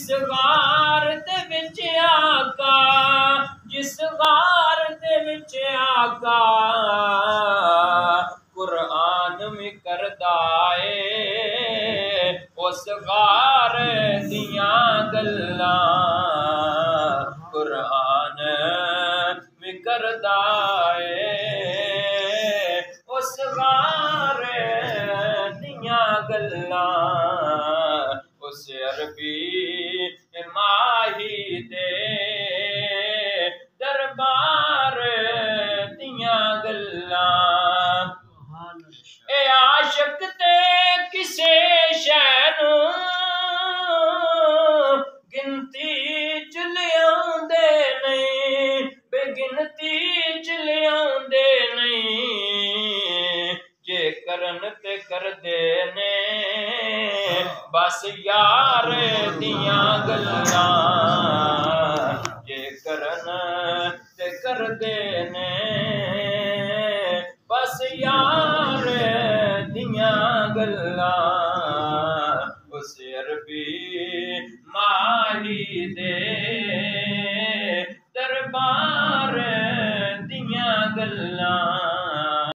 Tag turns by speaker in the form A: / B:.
A: जिस गार दे विच आका, जिस गार दे विच आका कुरान में करदा ए, उस गार दियां गल्लां कुरान में करदा ए, उस गार दियां गल्लां उस अरबी माही दे दरबार दियां गल्लां। ए आशिक ते किसे शै नूं गिनती च लियाउंदे नहीं, बेगिनती च लियाउंदे नहीं, जे करन ते करदे ने बस यार दियां गल्लां, जे करन ते करदे ने बस यार दियां गल्लां।